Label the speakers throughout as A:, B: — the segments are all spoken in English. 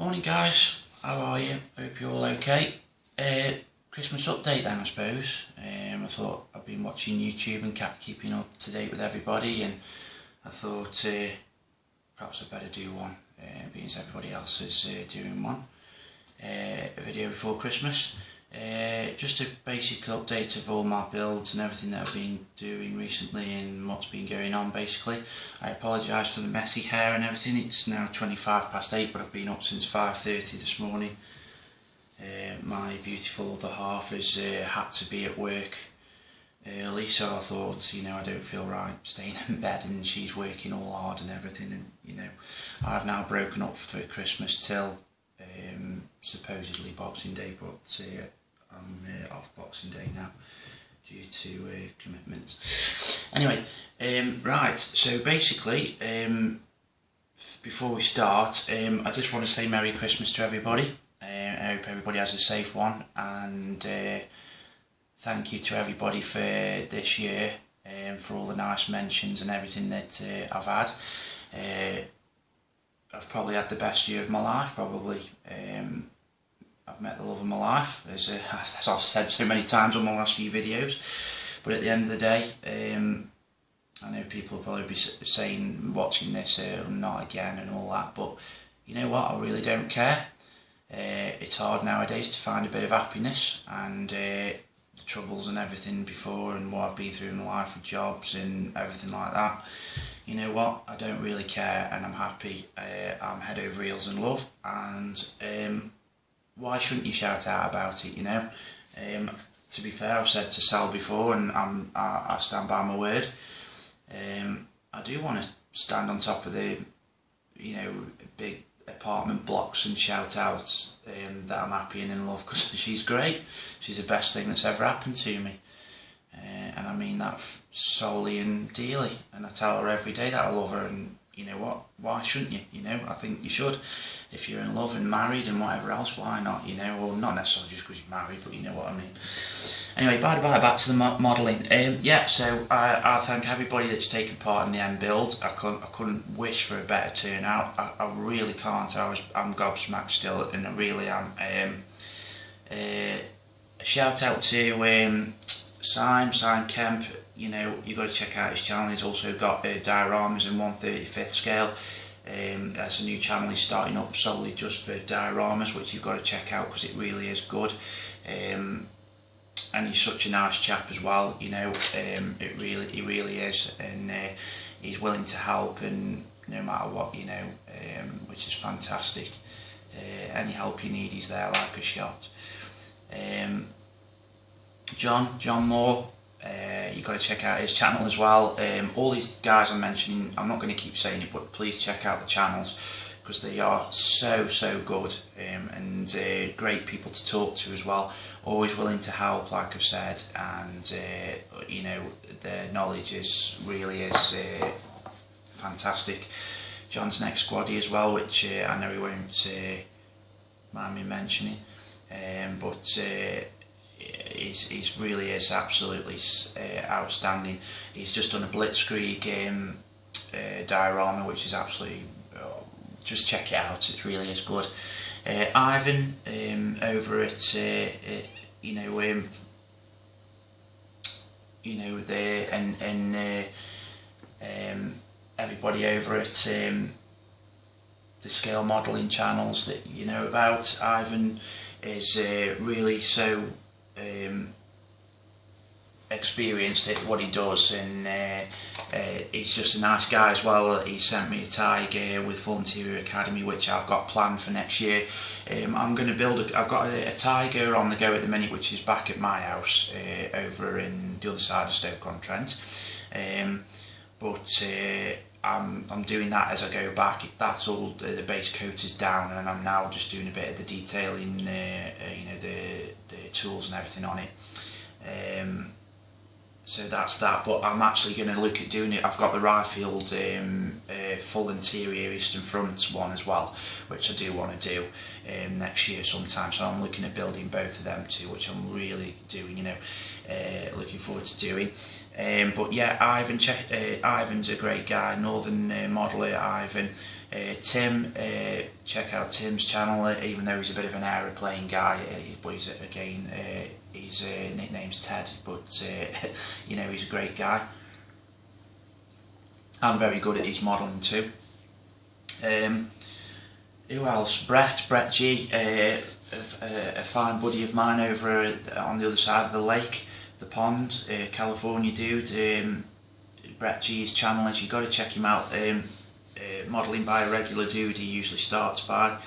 A: Morning guys, how are you? Hope you're all okay. Christmas update then I suppose. I thought I've been watching YouTube and kept keeping up to date with everybody, and I thought perhaps I'd better do one, being as everybody else is doing one. A video before Christmas. Just a basic update of all my builds and everything that I've been doing recently and what's been going on basically. I apologise for the messy hair and everything. It's now 8:25, but I've been up since 5:30 this morning. My beautiful other half has had to be at work early, so I thought, I don't feel right staying in bed and she's working all hard and everything, and I've now broken up for Christmas till supposedly Boxing Day, but I'm off Boxing Day now due to commitments. Anyway, right, so basically, before we start, I just want to say Merry Christmas to everybody. I hope everybody has a safe one, and thank you to everybody for this year, for all the nice mentions and everything that I've had. I've probably had the best year of my life, probably. I've met the love of my life, as I've said so many times on my last few videos. But at the end of the day, I know people will probably be saying, watching this, not again and all that, but you know what, I really don't care. It's hard nowadays to find a bit of happiness, and the troubles and everything before and what I've been through in my life with jobs and everything like that. You know what, I don't really care, and I'm happy. I'm head over heels in love, and why shouldn't you shout out about it, To be fair, I've said to Sal before, and I stand by my word. I do want to stand on top of the, big apartment blocks and shout out that I'm happy and in love, because she's great. She's the best thing that's ever happened to me. And I mean that solely and dearly, and I tell her every day that I love her, and you know what, why shouldn't you? I think you should. If you're in love and married and whatever else, why not, Well, not necessarily just because you're married, but you know what I mean. Anyway, back to the modelling. So I thank everybody that's taken part in the end build. I couldn't wish for a better turnout. I really can't. I'm gobsmacked still, and I really am. A shout out to Simon Kemp. You've got to check out his channel. He's also got dioramas in 1/35th scale. That's a new channel he's starting up solely just for dioramas, which you've got to check out because it really is good. And he's such a nice chap as well. He really is, and he's willing to help, and no matter what, which is fantastic. Any help you need, he's there like a shot. John Moore. You've got to check out his channel as well. All these guys I'm mentioning, I'm not going to keep saying it, but please check out the channels, because they are so good, and great people to talk to as well. Always willing to help, like I've said, and their knowledge really is fantastic. John's an ex-squaddy as well, which I know he won't mind me mentioning, but he's really is absolutely outstanding. He's just done a blitzkrieg diorama, which is absolutely, just check it out, it really is good. Ivan over at everybody over at the scale modelling channels that you know about. Ivan is really so experienced at what he does, and he's just a nice guy as well. He sent me a tiger with Full Interior Academy, which I've got planned for next year. I'm going to build I've got a tiger on the go at the minute, which is back at my house over in the other side of Stoke-on-Trent, but I'm doing that as I go back. That's all, the base coat is down, and I'm now just doing a bit of the detailing, the tools and everything on it. So that's that, but I'm actually going to look at doing it. I've got the Ryefield full interior east and front one as well, which I do want to do next year sometime. So I'm looking at building both of them too, which I'm really doing, looking forward to doing. But yeah, Ivan's a great guy, Northern modeller Ivan. Tim, check out Tim's channel, even though he's a bit of an aeroplane guy, but he's, again, his nickname's Ted, but you know, he's a great guy and very good at his modelling too. Who else? Brett G, a fine buddy of mine over on the other side of the lake, the pond, California dude. Brett G's channel is, you've got to check him out. Modelling by a regular dude he usually starts by,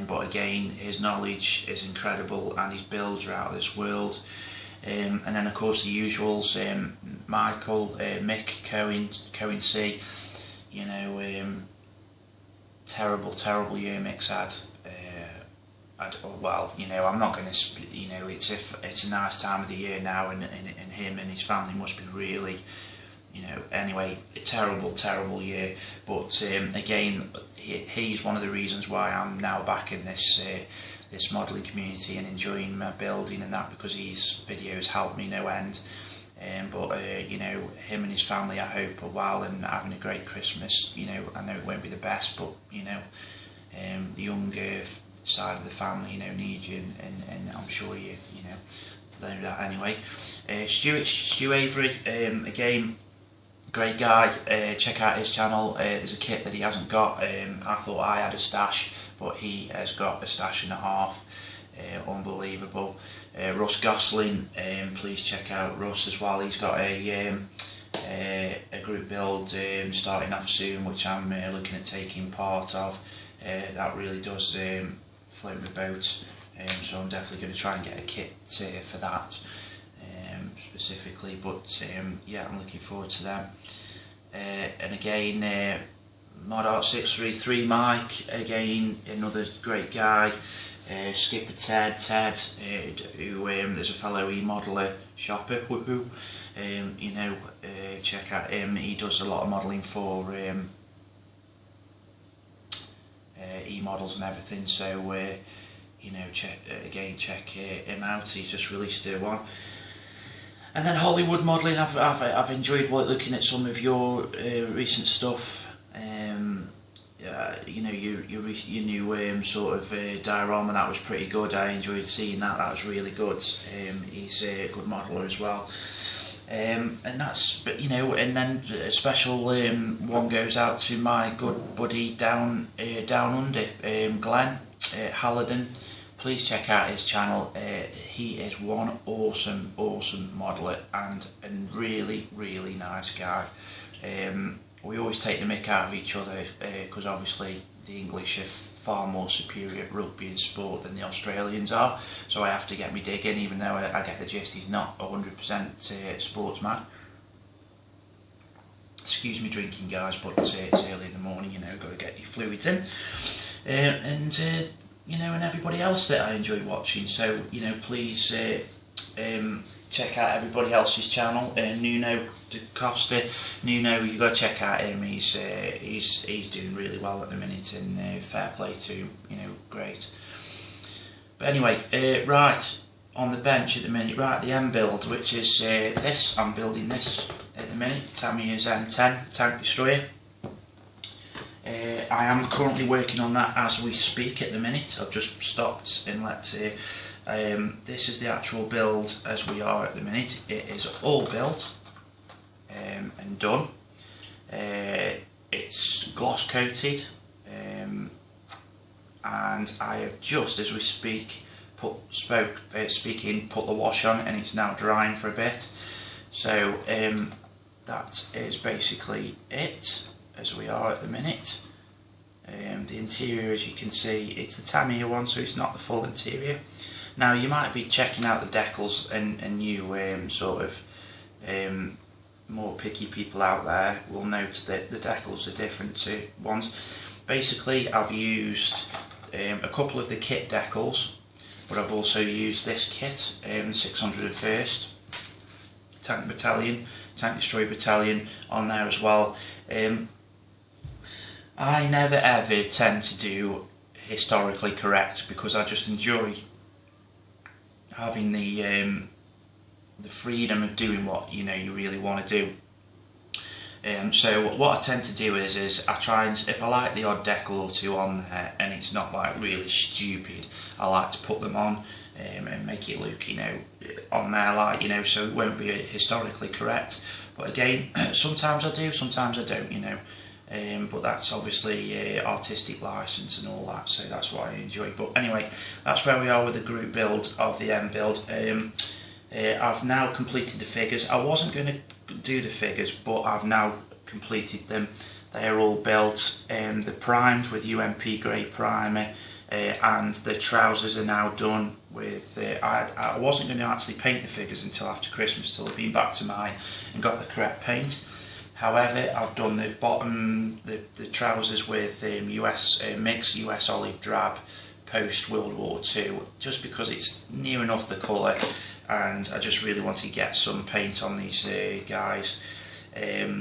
A: but again, his knowledge is incredible and his builds are out of this world. And then of course the usuals, Michael, Mick, Cohen C, you know, terrible year Mick's had. Well, you know, I'm not going to, you know, it's a nice time of the year now, and him and his family must be really, you know, anyway, a terrible year. But again, he's one of the reasons why I'm now back in this this modelling community and enjoying my building and that, because his videos help me no end. But you know, him and his family, I hope, are well and having a great Christmas. You know, I know it won't be the best, but you know, the younger side of the family, you know, need you, and I'm sure you know that anyway. Stu Avery, again, great guy. Check out his channel. There's a kit that he hasn't got. I thought I had a stash, but he has got a stash and a half. Unbelievable. Russ Gosling, please check out Russ as well. He's got a group build starting off soon, which I'm looking at taking part of. That really does float the boat, so I'm definitely going to try and get a kit for that specifically, but yeah, I'm looking forward to them. And again, Mod Art 633 Mike, again, another great guy. Skipper Ted, who there's a fellow e-modeler shopper, woohoo. You know, check out him. He does a lot of modelling for e-models and everything. So you know, check him out. He's just released one. And then Hollywood modelling. I've enjoyed looking at some of your recent stuff. You know, your new sort of diorama, that was pretty good. I enjoyed seeing that. That was really good. He's a good modeller as well. And that's, you know, and then a special one goes out to my good buddy down under, Glenn Hallidan. Please check out his channel. He is one awesome modeller and really nice guy. We always take the mick out of each other because obviously the English are far more superior at rugby and sport than the Australians are, so I have to get me dig in, even though I get the gist he's not 100% sportsman. Excuse me drinking, guys, but it's early in the morning, you know, got to get your fluids in. And you know, and everybody else that I enjoy watching, so you know, please check out everybody else's channel. Nuno Da Costa, Nuno, you got to check out him. He's doing really well at the minute, and fair play to him. You know, great. But anyway, right on the bench at the minute, right, the M build, which is this. I'm building this at the minute. Tamiya's M10 tank destroyer. I am currently working on that as we speak at the minute. I've just stopped and let. This is the actual build as we are at the minute. It is all built and done. It's gloss coated, and I have just, as we speak, put the wash on, and it's now drying for a bit. So that is basically it as we are at the minute. The interior, as you can see, it's a Tamiya one, so it's not the full interior. Now you might be checking out the decals, and you sort of more picky people out there will note that the decals are different to ones. Basically, I've used a couple of the kit decals, but I've also used this kit, 601st Tank Destroyer Battalion on there as well. I never ever tend to do historically correct because I just enjoy having the freedom of doing what you really want to do. So what I tend to do is I try and, if I like the odd decal or two on there and it's not like really stupid, I like to put them on and make it look, you know, on there, like, you know, so it won't be historically correct. But again, sometimes I do, sometimes I don't, you know. But that's obviously artistic license and all that, so that's what I enjoy. But anyway, that's where we are with the group build of the M build. I've now completed the figures. I wasn't going to do the figures, but I've now completed them. They are all built. They're primed with UMP grey primer, and the trousers are now done with. I wasn't going to actually paint the figures until after Christmas, till I've been back to mine and got the correct paint. However, I've done the bottom, the trousers with mixed US olive drab post World War II, just because it's near enough the colour, and I just really want to get some paint on these guys.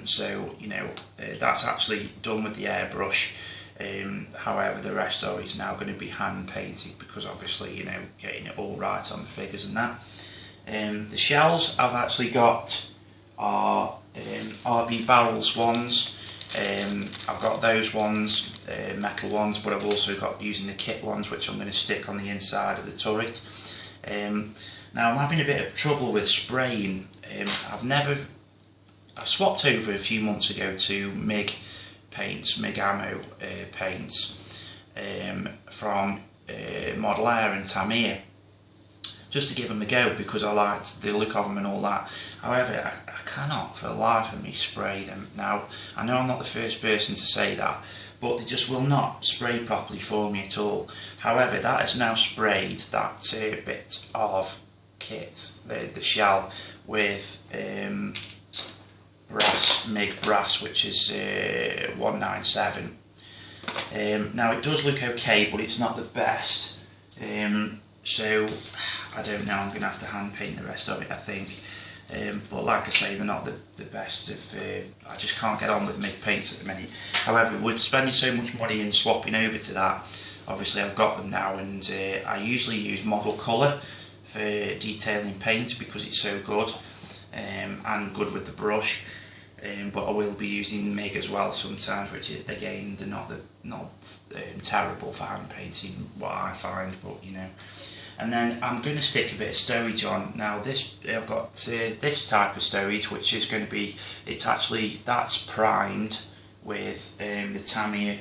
A: So, you know, that's actually done with the airbrush. However, the rest of it is now going to be hand painted, because obviously, you know, getting it all right on the figures and that. The shells I've actually got are RB Barrels ones. I've got those ones, metal ones, but I've also got using the kit ones, which I'm going to stick on the inside of the turret. Now I'm having a bit of trouble with spraying. I swapped over a few months ago to MIG paints, MIG ammo paints from Model Air and Tamiya, just to give them a go, because I liked the look of them and all that. However, I cannot for the life of me spray them. Now, I know I'm not the first person to say that, but they just will not spray properly for me at all. However, that has now sprayed that bit of kit, the shell, with brass, MIG brass, which is 197. Now, it does look okay, but it's not the best. So I don't know, I'm going to have to hand paint the rest of it, I think. But like I say, they're not the best. I just can't get on with MIG paints at the minute. However, with spending so much money and swapping over to that, obviously I've got them now, and I usually use model colour for detailing paint because it's so good, and good with the brush. But I will be using MIG as well sometimes, which is, again, they're not terrible for hand painting, what I find, but you know. And then I'm going to stick a bit of stowage on. Now this, I've got this type of stowage, which is going to be, that's primed with the Tamiya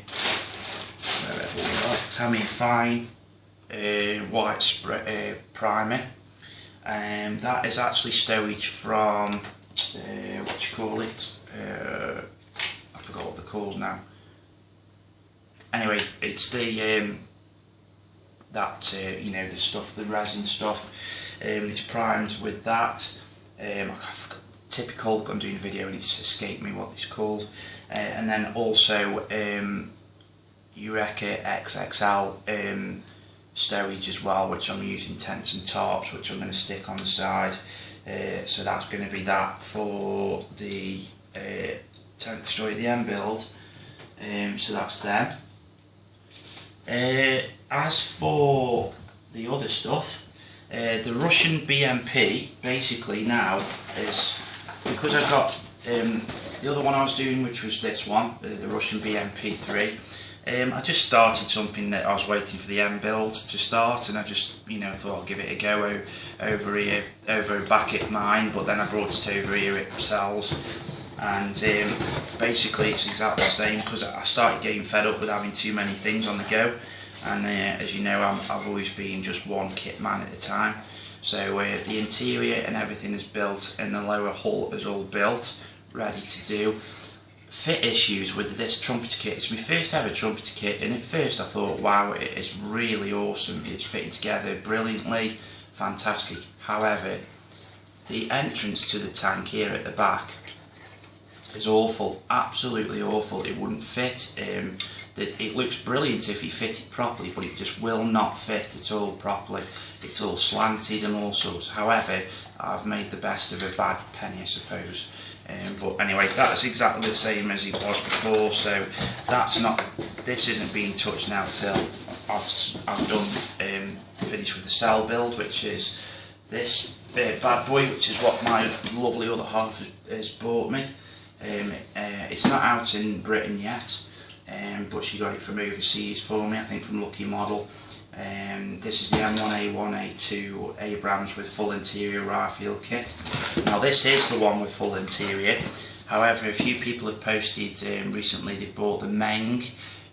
A: Fine white spray, primer. That is actually stowage from what you call it? I forgot what they're called now. Anyway, it's the you know, the stuff, the resin stuff. It's primed with that. Typical. I'm doing a video and it's escaped me what it's called. And then also Eureka XXL stowage as well, which I'm using tents and tarps, which I'm going to stick on the side. So that's going to be that for the Tank Destroyer, the M build. So that's them. As for the other stuff, the Russian BMP basically now is, because I've got the other one I was doing, which was this one, the Russian BMP 3. I just started something that I was waiting for the M build to start, and I just, you know, thought I'll give it a go over here, back at mine, but then I brought it over here at Sal's, and basically it's exactly the same, because I started getting fed up with having too many things on the go, and as you know, I've always been just one kit man at a time. So the interior and everything is built, and the lower hull is all built, ready to do. Fit issues with this trumpeter kit. It's my first ever trumpeter kit, and at first I thought, wow, it is really awesome, it's fitting together brilliantly, fantastic. However, the entrance to the tank here at the back is awful, absolutely awful. It wouldn't fit. It looks brilliant if you fit it properly, but it just will not fit at all properly. It's all slanted and all sorts. However, I've made the best of a bad penny, I suppose. But anyway, that's exactly the same as it was before, so that's not, this isn't being touched now till I've done finished with the Sal Build, which is this bad boy, which is what my lovely other half has bought me. It's not out in Britain yet, but she got it from overseas for me, I think from Lucky Model. This is the M1A1A2 Abrams with full interior rifle kit. Now this is the one with full interior. However, a few people have posted recently they've bought the Meng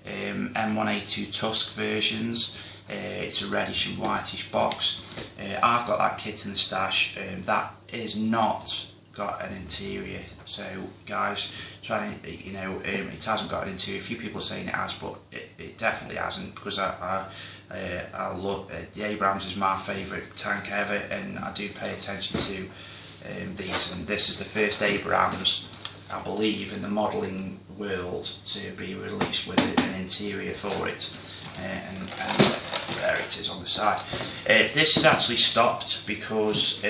A: M1A2 Tusk versions. It's a reddish and whitish box. I've got that kit in the stash. That is not got an interior, so guys, trying, you know, it hasn't got an interior. A few people are saying it has, but it definitely hasn't, because I love the Abrams is my favourite tank ever, and I do pay attention to these, and this is the first Abrams, I believe, in the modelling world to be released with an interior for it, and there it is on the side. This is actually stopped because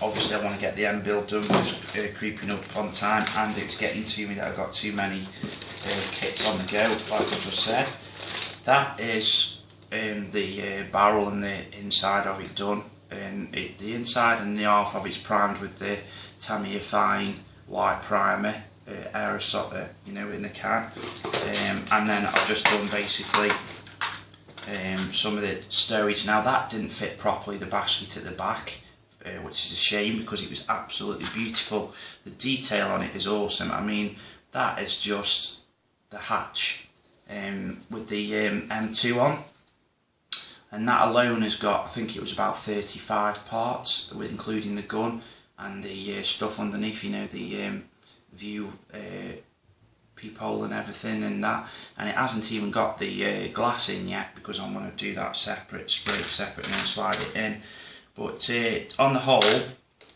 A: obviously I want to get the M build done, it's creeping up on time, and it's getting to me that I've got too many kits on the go, like I just said. That is the barrel and the inside of it done, and the inside and the half of it's primed with the Tamiya Fine white primer, aerosol, you know, in the can, and then I've just done basically some of the stowage. Now that didn't fit properly, the basket at the back, which is a shame because it was absolutely beautiful. The detail on it is awesome. I mean, that is just the hatch with the M2 on, and that alone has got, I think it was about 35 parts, including the gun and the stuff underneath, you know, the view peephole and everything and that, and it hasn't even got the glass in yet because I'm going to do that separate, spray it separate and then slide it in. But on the whole,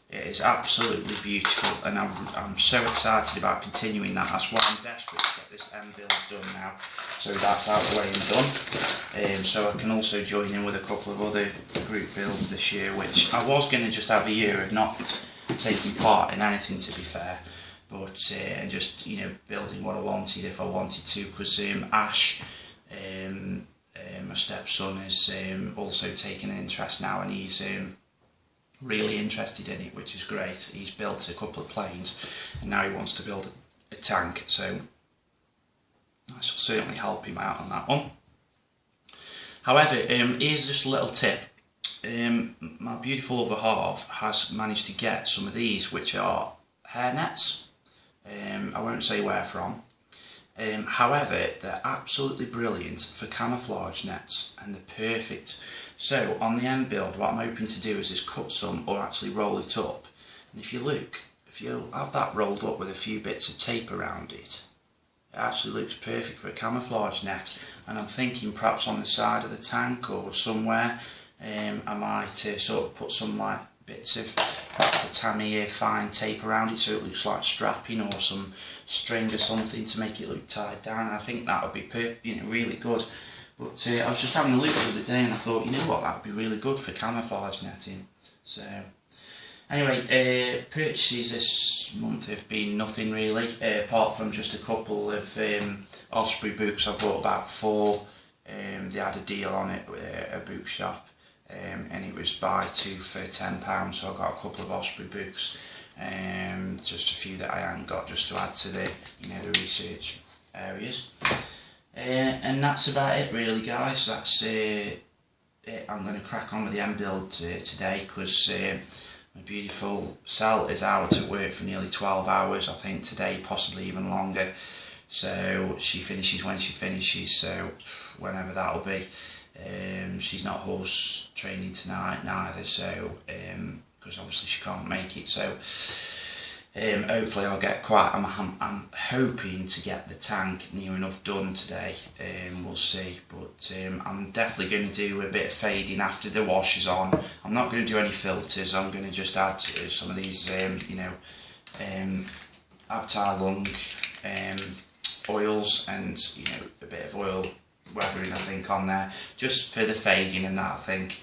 A: it is absolutely beautiful, and I'm so excited about continuing that. That's why I'm desperate to get this M build done now, so that's out of the way and done. So I can also join in with a couple of other group builds this year, which I was going to just have a year of not taking part in anything, to be fair, but and just, you know, building what I wanted if I wanted to, because Ash, my stepson, has also taken an interest now, and he's really interested in it, which is great. He's built a couple of planes and now he wants to build a tank, so I shall certainly help him out on that one. However, here's just a little tip. My beautiful other half has managed to get some of these, which are hair nets. I won't say where from. However, they're absolutely brilliant for camouflage nets, and they're perfect. So on the M build, what I'm hoping to do is just cut some, or actually roll it up. And if you look, if you have that rolled up with a few bits of tape around it, it actually looks perfect for a camouflage net. And I'm thinking perhaps on the side of the tank or somewhere, I might sort of put some like bits of perhaps the Tamiya Fine tape around it so it looks like strapping, or some string or something to make it look tied down. And I think that would be really good. But I was just having a look the other day and I thought, you know what, that would be really good for camouflage netting. So anyway, purchases this month have been nothing really, apart from just a couple of Osprey books. I bought about 4. They had a deal on it at a book shop, and it was buy 2 for £10, so I got a couple of Osprey books, just a few that I hadn't got, just to add to the, you know, the research areas. And that's about it really, guys. That's it. I'm going to crack on with the M build today, because my beautiful Sal is out at work for nearly 12 hours, I think today, possibly even longer. So she finishes when she finishes, so whenever that'll be. She's not horse training tonight neither, so because obviously she can't make it, so hopefully I'll get I'm hoping to get the tank near enough done today. We'll see, but I'm definitely going to do a bit of fading after the wash is on. I'm not going to do any filters. I'm going to just add some of these Abtai Lung oils, and you know, a bit of oil weathering, I think, on there, just for the fading and that, I think,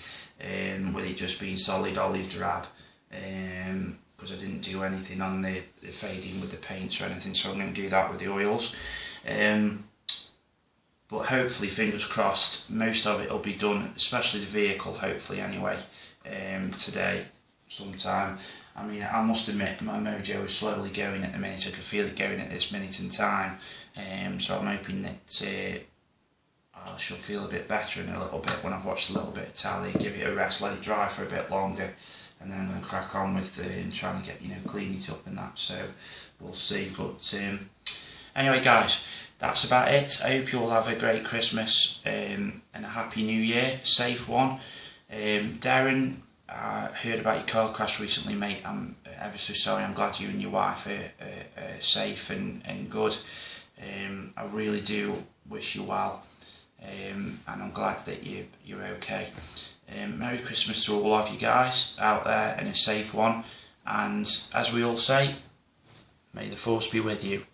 A: with it just being solid olive drab, because I didn't do anything on the fading with the paints or anything, so I'm going to do that with the oils. But hopefully, fingers crossed, most of it will be done, especially the vehicle, hopefully anyway, today sometime. I mean, I must admit my mojo is slowly going at the minute. I can feel it going at this minute in time. So I'm hoping that I shall feel a bit better in a little bit when I've watched a little bit of telly, give it a rest, let it dry for a bit longer, and then I'm going to crack on with trying to get, clean it up and that. So we'll see. But anyway, guys, that's about it. I hope you all have a great Christmas and a happy New Year, safe one. Darren, I heard about your car crash recently, mate. I'm ever so sorry. I'm glad you and your wife are safe and good. I really do wish you well, and I'm glad that you're okay. Merry Christmas to all of you guys out there, and a safe one. And as we all say, may the force be with you.